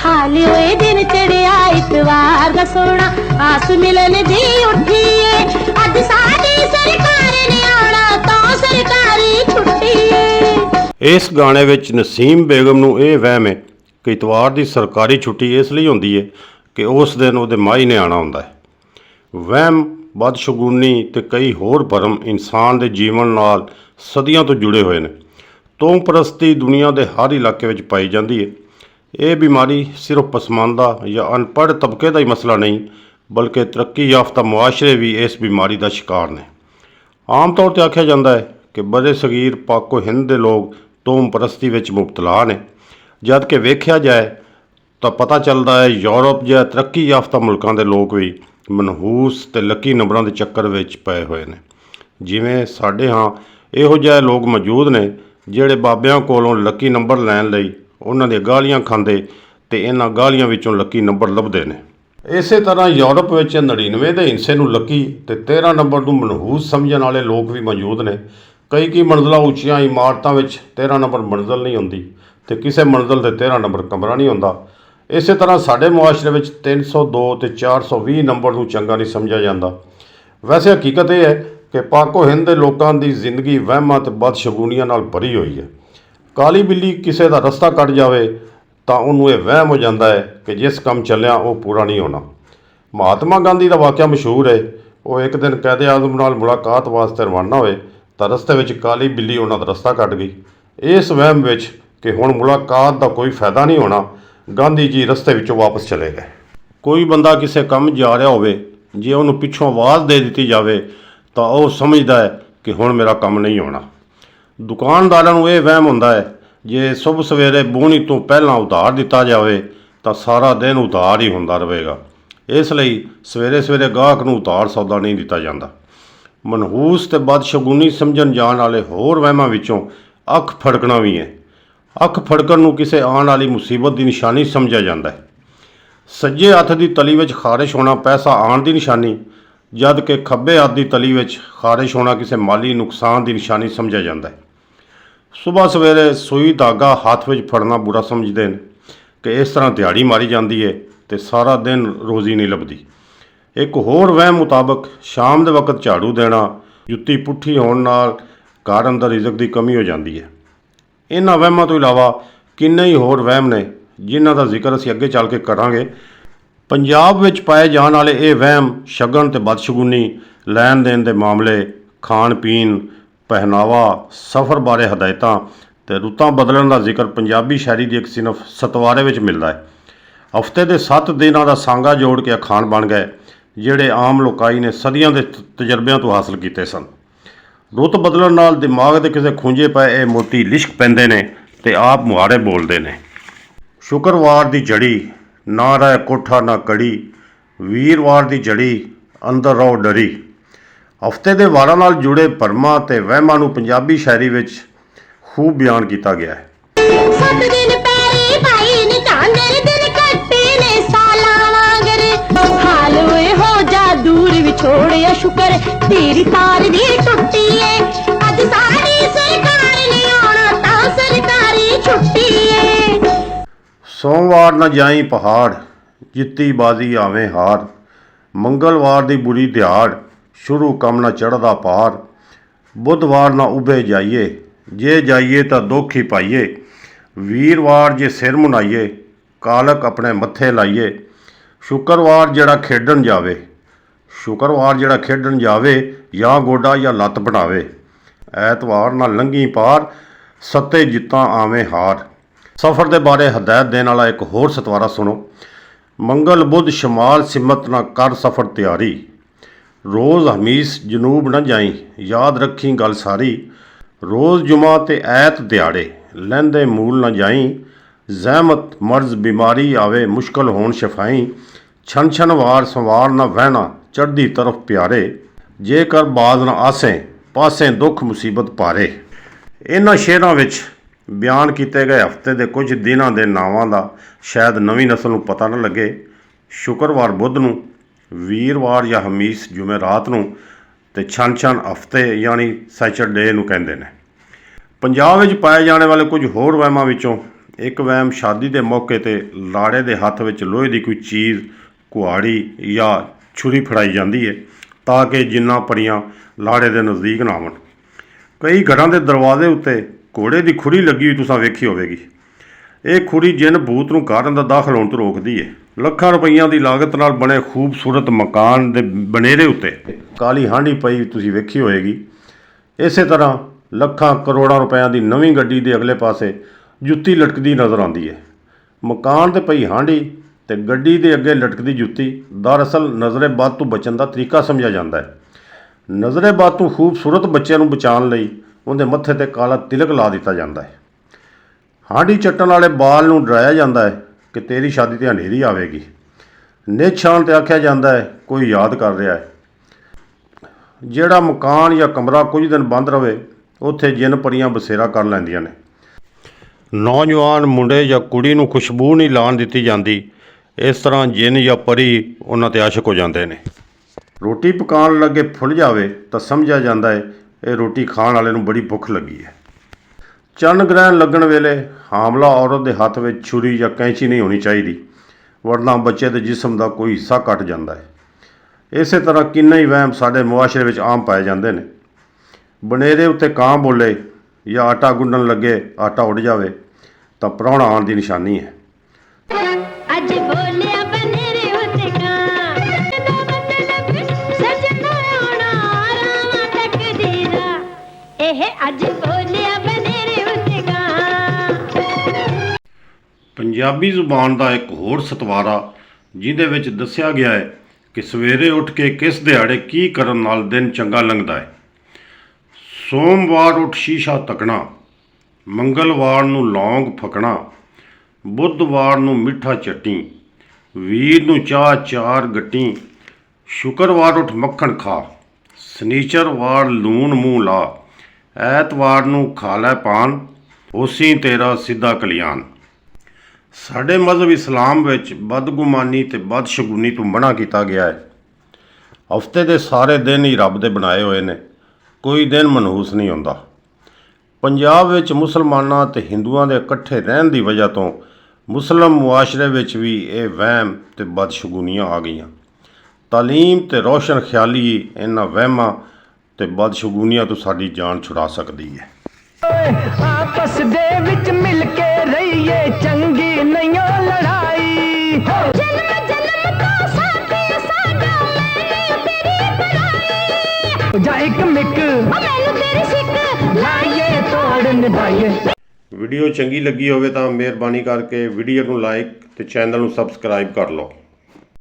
हाली होए दिन चढ़िया इतवार दा सोना आस मिलन दी उठिए अज साडी सरकार ने आना तो सरकारी छुट्टी है। इस गाने विच नसीम बेगम नूं इह वहम है कि इतवार की सरकारी छुट्टी इसलिए होंदी है कि उस दिन उहदे माई ने आना हुंदा है। वहम बदशगुनी ते कई होर भरम इंसान के जीवन नाल सदियों तो जुड़े हुए हैं। तोम परस्ती दुनिया के हर इलाके में पाई जाती है। ये बीमारी सिर्फ पसमानदा या अनपढ़ तबके का ही मसला नहीं बल्कि तरक्की याफ्ता मुआशरे भी इस बीमारी का शिकार ने। आम तौर पर आख्या जाता है कि बड़े सगीर पाको हिंद के लोग तोम परस्ती में मुबतला ने, जबकि वेख्या जाए तो पता चलता है यूरोप जै तरक्की याफ्ता मुल्कों के लोग भी मनहूस ते लकी नंबरों के चक्कर में पए हुए हैं। जिमें साढ़े हाँ इहो जिहे लोग मौजूद ने ਜਿਹੜੇ ਬਾਬਿਆਂ ਕੋਲੋਂ ਲੱਕੀ नंबर लैन लई उन्हां दी गालियां खांदे ते इन्हां गालियां विचों लकी नंबर लभदे ने। इसे तरह यूरोप विच 99 ਦੇ ਹਿੱਸੇ ਨੂੰ ਲੱਕੀ ਤੇ 13 ਨੰਬਰ ਨੂੰ ਮਨਹੂਸ ਸਮਝਣ ਵਾਲੇ ਲੋਕ ਵੀ ਮੌਜੂਦ ਨੇ। ਕਈ ਮੰਜ਼ਲਾਂ ਉੱਚੀਆਂ ਇਮਾਰਤਾਂ ਵਿੱਚ 13 ਨੰਬਰ ਮੰਜ਼ਲ ਨਹੀਂ ਹੁੰਦੀ ਤੇ ਕਿਸੇ ਮੰਜ਼ਲ ਤੇ 13 ਨੰਬਰ ਕਮਰਾ ਨਹੀਂ ਹੁੰਦਾ। ਇਸੇ ਤਰ੍ਹਾਂ ਸਾਡੇ ਮੁਆਸ਼ਰੇ ਵਿੱਚ 302 ਤੇ 420 ਨੰਬਰ ਨੂੰ ਚੰਗਾ ਨਹੀਂ ਸਮਝਿਆ ਜਾਂਦਾ। ਵੈਸੇ ਹਕੀਕਤ ਇਹ ਹੈ कि पाको हिंद के लोगों की जिंदगी वहमां ते बदशगुनियां नाल भरी हुई है। काली बिल्ली किसी का रस्ता कट जाए तो उन्होंने यह वहम हो जाता है कि जिस काम चलिया वो पूरा नहीं होना। महात्मा गांधी का वाक़या मशहूर है। वो एक दिन कैदे आज़म नाल मुलाकात वास्ते रवाना होए तो रस्ते में काली बिल्ली उन्हों का रस्ता कट गई। इस वहम विच कि हुण मुलाकात का कोई फायदा नहीं होना, गांधी जी रस्ते विचों वापस चले गए। कोई बंदा किसी काम जा रहा होवे, जे उन्होंने पिछों आवाज़ दे दी जाए तो वह समझदा है कि हुण मेरा काम नहीं होना। दुकानदारां नूं यह वहम हुंदा है जे सुबह सवेरे बोहनी तो पहलां उधार दिता जाए तो सारा दिन उधार ही हुंदा रहेगा। इसलिए सवेरे सवेरे गाहक नूं उधार सौदा नहीं दिता जाता। मनहूस ते बदशगुनी समझण जाण वाले होर वहमां विचों अख फड़कना भी है। अख फड़कण नूं किसी आउण वाली मुसीबत की निशानी समझिया जाता है। सज्जे हत्थ की तली विच खारिश होना पैसा आउण की निशानी, जद कि खब्बे हत्थ की तली विच खारिश होना किसी माली नुकसान की निशानी समझा जाता है। सुबह सवेरे सूई धागा हाथ में फड़ना बुरा समझते हैं कि इस तरह दिहाड़ी मारी जाती है तो सारा दिन रोज़ी नहीं लभदी। एक होर वहम मुताबक शाम के वक्त झाड़ू देना जुत्ती पुट्ठी होने नाल घर अंदर रिजक की कमी हो जाती है। इन्हां वहमां तो इलावा किन्ने ही होर वहम ने जिन्हां दा जिक्र असीं अगे चल के करांगे। पंजाब विच पाए जाण वाले ये वहम शगन ते बदशगुनी, लैन देन के मामले, खाण पीन, पहनावा, सफ़र बारे हदायतां ते रुतां बदलण का जिक्र पंजाबी शायरी की एक सिनफ सतवारे विच मिलदा है। हफ्ते के 7 दिनों का सांगा जोड़ के अखान बन गए जिहड़े आम लोकाई ने सदियों के तजर्बियां तो हासिल किए सन। रुत बदलण नाल दिमाग के किसी खूंजे पए ये मोती लिश्क पैंदे ने ते आप मुहारे बोलते ने। शुक्रवार की जड़ी ना रह कोठा ना कड़ी, वीरवार की जड़ी अंदर रहो डरी। हफ्ते के वारां नाल जुड़े भरमां ते वहमां नूं पंजाबी शायरी विच खूब बयान किया गया है। शुक्र तेरी तार दी टुट्टी है अज साडी सरकार ने आना तां सरकारी छुट्टी है। सोमवार न जाई पहाड़ जित्ती बाजी आवें हार, मंगलवार दी बुरी दिहाड़ शुरू कम न चढ़दा पार। बुधवार न उभे जाइए जे जाइए तो दुख ही पाइए, वीरवार जे सिर मुनाइए कालक अपने मत्थे लाइए। शुक्रवार जड़ा खेडन जावे, शुक्रवार जड़ा खेडन जावे या गोडा या लत्त बनावे। ऐतवार ना लंघी पार सत्ते जित्तां आवें हार। सफ़र के बारे हदायत देने वाला एक होर सतवारा सुनो। मंगल बुध शमाल सिमत न कर सफ़र तैयारी, रोज़ हमीस जनूब न जाई याद रखी गल सारी। रोज़ जुमा ते ऐत दिहाड़े लैंदे मूल न जाई, जहमत मर्ज बीमारी आवे मुश्किल होन शफाई। छन छन वार संवार न बहना चढ़दी तरफ प्यारे, जेकर बाज न आसें पासें दुख मुसीबत पारे। इन्हां शेरां विच बयान किए गए हफ्ते के कुछ दिनों के नावां का शायद नवी नस्ल को पता न लगे। शुक्रवार बुध नूं, वीरवार या हमीस जुमेरात नूं ते छन छन हफ्ते यानी सैचरडे नूं कहंदे ने। पंजाब विच पाए जाने वाले कुछ होर वहमां विचों ਇੱਕ ਵਹਿਮ ਸ਼ਾਦੀ ਦੇ ਮੌਕੇ ਤੇ ਲਾੜੇ ਦੇ ਹੱਥ ਵਿੱਚ ਲੋਹੇ ਦੀ ਕੋਈ ਚੀਜ਼, ਕੁਹਾੜੀ ਜਾਂ ਛੁਰੀ ਫੜਾਈ ਜਾਂਦੀ ਹੈ ਤਾਂ ਕਿ ਜਿੰਨਾਂ ਪਰੀਆਂ ਲਾੜੇ ਦੇ ਨਜ਼ਦੀਕ ਨਾ ਆਵਣ। ਕਈ ਘਰਾਂ ਦੇ ਦਰਵਾਜ਼ੇ ਉੱਤੇ ਘੋੜੇ ਦੀ ਖੁਰੀ ਲੱਗੀ ਹੋਈ ਤੁਸੀਂ ਵੇਖੀ ਹੋਵੇਗੀ। ਇਹ ਖੁਰੀ ਜਿੰਨ ਭੂਤ ਨੂੰ ਘਰ ਅੰਦਰ ਦਾਖਲ ਹੋਣ ਤੋਂ ਰੋਕਦੀ ਹੈ। ਲੱਖਾਂ ਰੁਪਈਆਂ ਦੀ ਲਾਗਤ ਨਾਲ ਬਣੇ ਖੂਬਸੂਰਤ ਮਕਾਨ ਦੇ ਬਨੇਰੇ ਉੱਤੇ ਕਾਲੀ ਹਾਂਡੀ ਪਈ ਤੁਸੀਂ ਵੇਖੀ ਹੋਏਗੀ। ਇਸੇ ਤਰ੍ਹਾਂ ਲੱਖਾਂ ਕਰੋੜਾਂ ਰੁਪਇਆਂ ਦੀ ਨਵੀਂ ਗੱਡੀ ਦੇ ਅਗਲੇ ਪਾਸੇ ਜੁੱਤੀ ਲਟਕਦੀ ਨਜ਼ਰ ਆਉਂਦੀ ਹੈ। ਮਕਾਨ ਤੇ ਪਈ ਹਾਂਡੀ ਤੇ ਗੱਡੀ ਦੇ ਅੱਗੇ ਲਟਕਦੀ ਜੁੱਤੀ ਦਰਅਸਲ ਨਜ਼ਰੇ ਬਦ ਤੋਂ ਬਚਣ ਦਾ ਤਰੀਕਾ ਸਮਝਿਆ ਜਾਂਦਾ ਹੈ। ਨਜ਼ਰੇ ਬਦ ਤੋਂ ਖੂਬਸੂਰਤ ਬੱਚਿਆਂ ਨੂੰ ਬਚਾਉਣ ਲਈ ਉਹਦੇ ਮੱਥੇ ਤੇ ਕਾਲਾ ਤਿਲਕ ਲਾ ਦਿੱਤਾ ਜਾਂਦਾ ਹੈ। ਹਾਂਡੀ ਚੱਟਣ ਵਾਲੇ ਬਾਲ ਨੂੰ ਡਰਾਇਆ ਜਾਂਦਾ ਹੈ ਕਿ ਤੇਰੀ ਸ਼ਾਦੀ ਤੇ ਹਨੇਰੀ ਆਵੇਗੀ। ਨਿਛਾਣ ਤੇ ਆਖਿਆ ਜਾਂਦਾ ਹੈ ਕੋਈ ਯਾਦ ਕਰ ਰਿਹਾ ਹੈ। ਜਿਹੜਾ ਮਕਾਨ ਜਾਂ ਕਮਰਾ ਕੁਝ ਦਿਨ ਬੰਦ ਰਵੇ ਉੱਥੇ ਜਿੰਨ ਪਰੀਆਂ ਬਸੇਰਾ ਕਰ ਲੈਂਦੀਆਂ ਨੇ। ਨੌਜਵਾਨ ਮੁੰਡੇ ਜਾਂ ਕੁੜੀ ਨੂੰ ਖੁਸ਼ਬੂ ਨਹੀਂ ਲਾਉਣ ਦਿੱਤੀ ਜਾਂਦੀ। ਇਸ ਤਰ੍ਹਾਂ ਜਿੰਨ ਜਾਂ ਪਰੀ ਉਹਨਾਂ ਤੇ ਆਸ਼ਕ ਹੋ ਜਾਂਦੇ ਨੇ। ਰੋਟੀ ਪਕਾਉਣ ਲੱਗੇ ਫੁੱਲ ਜਾਵੇ ਤਾਂ ਸਮਝਿਆ ਜਾਂਦਾ ਹੈ ਇਹ ਰੋਟੀ ਖਾਣ ਵਾਲੇ ਨੂੰ ਬੜੀ ਭੁੱਖ ਲੱਗੀ ਹੈ। ਚੰਨ ਗ੍ਰਹਿਣ ਲੱਗਣ ਵੇਲੇ ਹਾਮਲਾ ਔਰਤ ਦੇ ਹੱਥ ਵਿੱਚ ਛੁਰੀ ਜਾਂ ਕੈਂਚੀ ਨਹੀਂ ਹੋਣੀ ਚਾਹੀਦੀ, ਵਰਨਾ ਬੱਚੇ ਦੇ ਜਿਸਮ ਦਾ ਕੋਈ ਹਿੱਸਾ ਕੱਟ ਜਾਂਦਾ ਹੈ। ਇਸੇ ਤਰ੍ਹਾਂ ਕਿੰਨੇ ਹੀ ਵਹਿਮ ਸਾਡੇ ਮੁਆਸ਼ਰੇ ਵਿੱਚ ਆਮ ਪਾਏ ਜਾਂਦੇ ਨੇ। ਬਨੇਰੇ ਉੱਤੇ ਕਾਂ ਬੋਲੇ ਜਾਂ ਆਟਾ ਗੁੰਨਣ ਲੱਗੇ ਆਟਾ ਉੱਡ ਜਾਵੇ ਤਾਂ ਪ੍ਰਾਹੁਣਾ ਆਉਣ ਦੀ ਨਿਸ਼ਾਨੀ ਹੈ। ਅੱਜ ਬੋਲਿਆ ਬਨੇਰੇ ਉੱਤੇ ਕਾਂ, ਇਹਦਾ ਮਤਲਬ ਸਜਣਾ ਆਉਣਾ ਰਾਵਾਂ ਤਕਦੀਰਾਂ। ਇਹ ਅੱਜ ਬੋਲਿਆ ਬਨੇਰੇ ਉੱਤੇ ਕਾਂ। ਪੰਜਾਬੀ ਜ਼ੁਬਾਨ ਦਾ ਇੱਕ ਹੋਰ ਸਤਵਾਰਾ ਜਿਹਦੇ ਵਿੱਚ ਦੱਸਿਆ ਗਿਆ ਹੈ ਕਿ ਸਵੇਰੇ ਉੱਠ ਕੇ ਕਿਸ ਦਿਹਾੜੇ ਕੀ ਕਰਨ ਨਾਲ ਦਿਨ ਚੰਗਾ ਲੰਘਦਾ ਹੈ। ਸੋਮਵਾਰ ਉੱਠ ਸ਼ੀਸ਼ਾ ਤੱਕਣਾ, ਮੰਗਲਵਾਰ ਨੂੰ ਲੌਂਗ ਫਕਣਾ, ਬੁੱਧਵਾਰ ਨੂੰ ਮਿੱਠਾ ਚੱਟੀ, ਵੀਰ ਨੂੰ ਚਾਹ ਚਾਰ ਗੱਟੀ, ਸ਼ੁੱਕਰਵਾਰ ਉੱਠ ਮੱਖਣ ਖਾ, ਸ਼ਨੀਚਰਵਾਰ ਲੂਣ ਮੂੰਹ ਲਾ, ਐਤਵਾਰ ਨੂੰ ਖਾ ਲੈ ਪਾਨ, ਹੋਸੀ ਤੇਰਾ ਸਿੱਧਾ ਕਲਿਆਣ। ਸਾਡੇ ਮਜ਼ਹਬ ਇਸਲਾਮ ਵਿੱਚ ਬਦਗੁਮਾਨੀ ਤੇ ਬਦਸ਼ਗੁਨੀ ਤੋਂ ਮਨ੍ਹਾ ਕੀਤਾ ਗਿਆ ਹੈ। ਹਫ਼ਤੇ ਦੇ ਸਾਰੇ ਦਿਨ ਹੀ ਰੱਬ ਦੇ ਬਣਾਏ ਹੋਏ ਨੇ, ਕੋਈ ਦਿਨ ਮਨਹੂਸ ਨਹੀਂ ਹੁੰਦਾ। ਪੰਜਾਬ ਵਿੱਚ ਮੁਸਲਮਾਨਾਂ ਤੇ ਹਿੰਦੂਆਂ ਦੇ ਇਕੱਠੇ ਰਹਿਣ ਦੀ ਵਜ੍ਹਾ ਤੋਂ ਮੁਸਲਿਮ ਮੁਆਸ਼ਰੇ ਵਿੱਚ ਵੀ ਇਹ ਵਹਿਮ ਤੇ ਬਦਸ਼ਗੁਨੀਆਂ ਆ ਗਈਆਂ। ਤਾਲੀਮ ਤੇ ਰੋਸ਼ਨ ਖਿਆਲੀ ਇਹਨਾਂ ਵਹਿਮਾਂ ਤੇ ਬਦਸ਼ਗੁਨੀਆਂ ਤੋਂ ਸਾਡੀ ਜਾਨ ਛੁਡਾ ਸਕਦੀ ਹੈ। ਆਪਸ ਦੇ ਵਿੱਚ ਮਿਲ ਕੇ ਰਹੀਏ, ਚੰਗੀ ਨਹੀਂ ਲੜਾਈ। ਜਨਮ ਜਨਮ ਦਾ ਸਾਥੀ ਸਾਡਾ, ਮੈਨੂੰ ਤੇਰੀ ਬੜਾਈ। ਜਾ ਇੱਕ ਮਿੱਕ ਮੈਨੂੰ ਤੇਰੀ ਸਿੱਕ ਲਾਈਏ ਤੋੜ ਨਿਭਾਈਏ। ਵੀਡੀਓ ਚੰਗੀ ਲੱਗੀ ਹੋਵੇ ਤਾਂ ਮਿਹਰਬਾਨੀ ਕਰਕੇ ਵੀਡੀਓ ਨੂੰ ਲਾਈਕ ਤੇ ਚੈਨਲ ਨੂੰ ਸਬਸਕ੍ਰਾਈਬ ਕਰ ਲਓ।